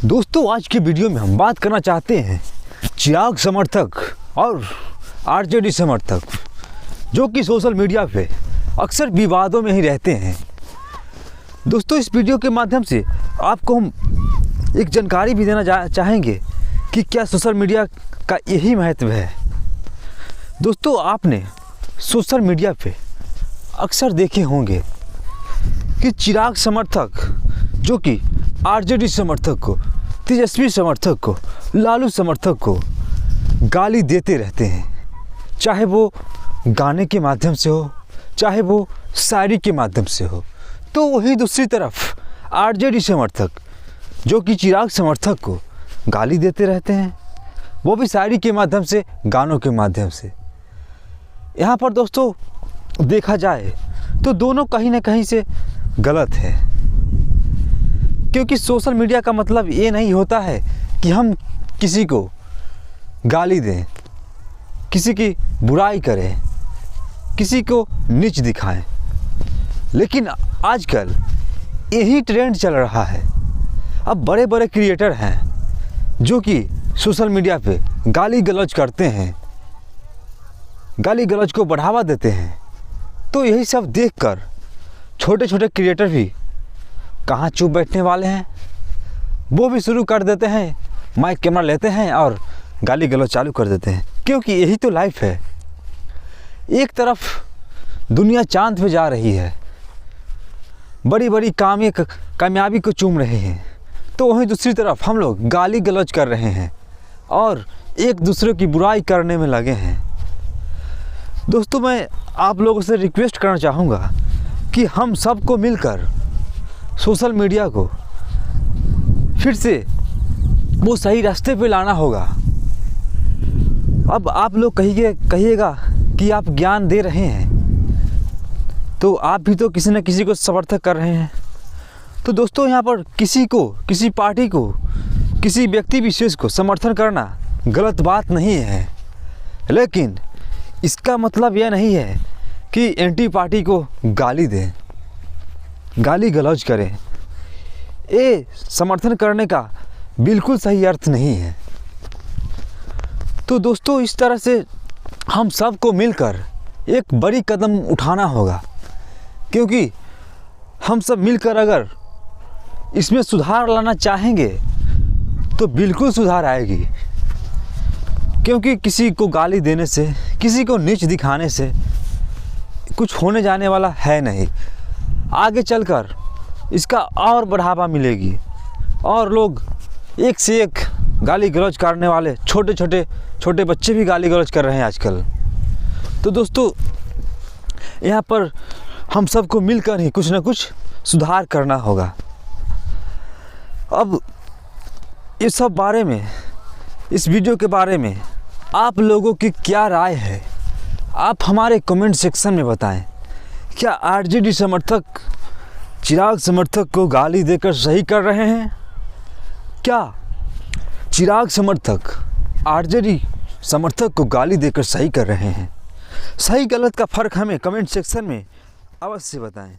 दोस्तों, आज के वीडियो में हम बात करना चाहते हैं चिराग समर्थक और आरजेडी समर्थक जो कि सोशल मीडिया पे अक्सर विवादों में ही रहते हैं। दोस्तों, इस वीडियो के माध्यम से आपको हम एक जानकारी भी देना चाहेंगे कि क्या सोशल मीडिया का यही महत्व है। दोस्तों, आपने सोशल मीडिया पे अक्सर देखे होंगे कि चिराग समर्थक जो कि आरजेडी समर्थक को, तेजस्वी समर्थक को, लालू समर्थक को गाली देते रहते हैं, चाहे वो गाने के माध्यम से हो, चाहे वो शायरी के माध्यम से हो। तो वहीं दूसरी तरफ आरजेडी समर्थक जो कि चिराग समर्थक को गाली देते रहते हैं, वो भी शायरी के माध्यम से, गानों के माध्यम से। यहाँ पर दोस्तों देखा जाए तो दोनों कहीं ना कहीं से गलत है, क्योंकि सोशल मीडिया का मतलब ये नहीं होता है कि हम किसी को गाली दें, किसी की बुराई करें, किसी को नीच दिखाएं। लेकिन आजकल यही ट्रेंड चल रहा है। अब बड़े बड़े क्रिएटर हैं जो कि सोशल मीडिया पे गाली गलौज करते हैं, गाली गलौज को बढ़ावा देते हैं। तो यही सब देखकर छोटे छोटे क्रिएटर भी कहाँ चुप बैठने वाले हैं, वो भी शुरू कर देते हैं, माइक कैमरा लेते हैं और गाली गलौज चालू कर देते हैं, क्योंकि यही तो लाइफ है। एक तरफ दुनिया चांद पे जा रही है, बड़ी बड़ी कामयाबी को चूम रहे हैं, तो वहीं दूसरी तरफ हम लोग गाली गलौज कर रहे हैं और एक दूसरे की बुराई करने में लगे हैं। दोस्तों, मैं आप लोगों से रिक्वेस्ट करना चाहूँगा कि हम सबको मिलकर सोशल मीडिया को फिर से वो सही रास्ते पे लाना होगा। अब आप लोग कहिएगा कि आप ज्ञान दे रहे हैं, तो आप भी तो किसी न किसी को समर्थक कर रहे हैं। तो दोस्तों, यहाँ पर किसी को, किसी पार्टी को, किसी व्यक्ति विशेष को समर्थन करना गलत बात नहीं है, लेकिन इसका मतलब यह नहीं है कि एंटी पार्टी को गाली दें, गाली गलौज करें। ये समर्थन करने का बिल्कुल सही अर्थ नहीं है। तो दोस्तों, इस तरह से हम सबको मिलकर एक बड़ी कदम उठाना होगा, क्योंकि हम सब मिलकर अगर इसमें सुधार लाना चाहेंगे तो बिल्कुल सुधार आएगी। क्योंकि किसी को गाली देने से, किसी को नीच दिखाने से कुछ होने जाने वाला है नहीं। आगे चलकर इसका और बढ़ावा मिलेगी और लोग एक से एक गाली गलौज करने वाले, छोटे बच्चे भी गाली गलौज कर रहे हैं आजकल। तो दोस्तों, यहाँ पर हम सबको मिलकर ही कुछ ना कुछ सुधार करना होगा। अब इस सब बारे में, इस वीडियो के बारे में आप लोगों की क्या राय है, आप हमारे कमेंट सेक्शन में बताएं। क्या आरजेडी समर्थक चिराग समर्थक को गाली देकर सही कर रहे हैं? क्या चिराग समर्थक आरजेडी समर्थक को गाली देकर सही कर रहे हैं? सही गलत का फ़र्क हमें कमेंट सेक्शन में अवश्य बताएं।